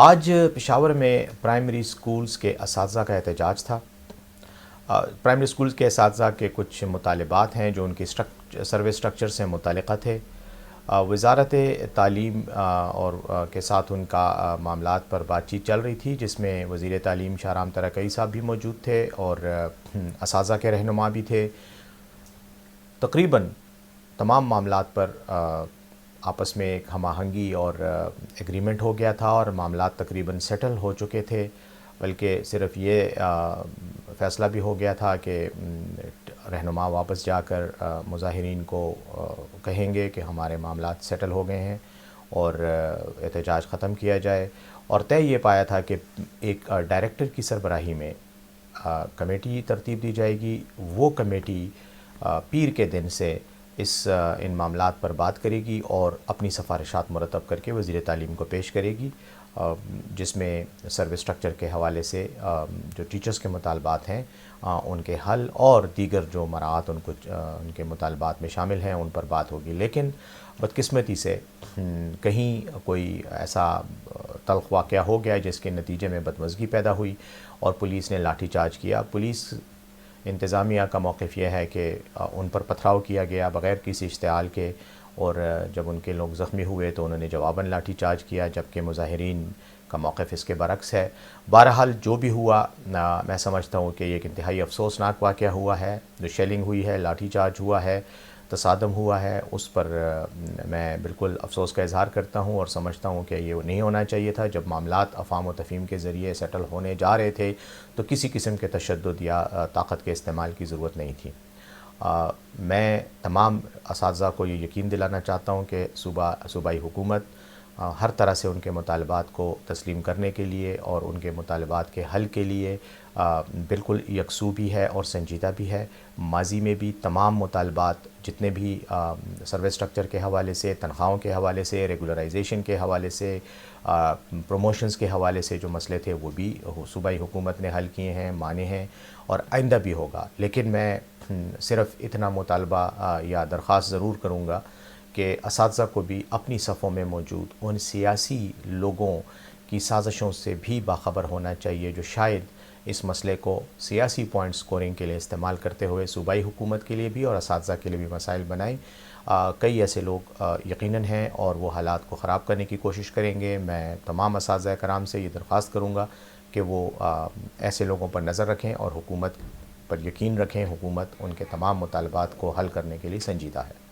آج پشاور میں primary schools کے اساتذہ کا احتجاج تھا۔ پرائمری سکولز کے اساتذہ کے کچھ مطالبات ہیں جو ان کی سروے اسٹرکچر سے متعلقہ تھے۔ وزارت تعلیم اور کے ساتھ ان کا معاملات پر بات چیت چل رہی تھی، جس میں وزیر تعلیم شاہرام ترکئی صاحب بھی موجود تھے اور اساتذہ کے رہنما بھی تھے۔ تقریباً تمام معاملات پر آپس میں ایک ہم آہنگی اور ایگریمنٹ ہو گیا تھا اور معاملات تقریباً سیٹل ہو چکے تھے، بلکہ صرف یہ فیصلہ بھی ہو گیا تھا کہ رہنما واپس جا کر مظاہرین کو کہیں گے کہ ہمارے معاملات سیٹل ہو گئے ہیں اور احتجاج ختم کیا جائے، اور طے یہ پایا تھا کہ ایک ڈائریکٹر کی سربراہی میں کمیٹی ترتیب دی جائے گی۔ وہ کمیٹی پیر کے دن سے ان معاملات پر بات کرے گی اور اپنی سفارشات مرتب کر کے وزیر تعلیم کو پیش کرے گی، جس میں سروے اسٹرکچر کے حوالے سے جو ٹیچرز کے مطالبات ہیں ان کے حل اور دیگر جو مراعات ان کے مطالبات میں شامل ہیں ان پر بات ہوگی۔ لیکن بدقسمتی سے کہیں کوئی ایسا تلخ واقعہ ہو گیا جس کے نتیجے میں بدمزگی پیدا ہوئی اور پولیس نے لاٹھی چارج کیا۔ پولیس انتظامیہ کا موقف یہ ہے کہ ان پر پتھراؤ کیا گیا بغیر کسی اشتعال کے، اور جب ان کے لوگ زخمی ہوئے تو انہوں نے جواباً لاٹھی چارج کیا، جبکہ مظاہرین کا موقف اس کے برعکس ہے۔ بہرحال جو بھی ہوا، میں سمجھتا ہوں کہ یہ ایک انتہائی افسوسناک واقعہ ہوا ہے۔ جو شیلنگ ہوئی ہے، لاٹھی چارج ہوا ہے، تصادم ہوا ہے، اس پر میں بالکل افسوس کا اظہار کرتا ہوں اور سمجھتا ہوں کہ یہ نہیں ہونا چاہیے تھا۔ جب معاملات افہام و تفہیم کے ذریعے سیٹل ہونے جا رہے تھے تو کسی قسم کے تشدد یا طاقت کے استعمال کی ضرورت نہیں تھی۔ میں تمام اساتذہ کو یہ یقین دلانا چاہتا ہوں کہ صوبائی حکومت ہر طرح سے ان کے مطالبات کو تسلیم کرنے کے لیے اور ان کے مطالبات کے حل کے لیے بالکل یکسو بھی ہے اور سنجیدہ بھی ہے۔ ماضی میں بھی تمام مطالبات جتنے بھی سروے اسٹرکچر کے حوالے سے، تنخواہوں کے حوالے سے، ریگولرائزیشن کے حوالے سے، پروموشنز کے حوالے سے جو مسئلے تھے وہ بھی صوبائی حکومت نے حل کیے ہیں، مانے ہیں اور آئندہ بھی ہوگا۔ لیکن میں صرف اتنا مطالبہ یا درخواست ضرور کروں گا کہ اساتذہ کو بھی اپنی صفوں میں موجود ان سیاسی لوگوں کی سازشوں سے بھی باخبر ہونا چاہیے جو شاید اس مسئلے کو سیاسی پوائنٹ سکورنگ کے لیے استعمال کرتے ہوئے صوبائی حکومت کے لیے بھی اور اساتذہ کے لیے بھی مسائل بنائیں۔ کئی ایسے لوگ یقیناً ہیں اور وہ حالات کو خراب کرنے کی کوشش کریں گے۔ میں تمام اساتذہ کرام سے یہ درخواست کروں گا کہ وہ ایسے لوگوں پر نظر رکھیں اور حکومت پر یقین رکھیں۔ حکومت ان کے تمام مطالبات کو حل کرنے کے لیے سنجیدہ ہے۔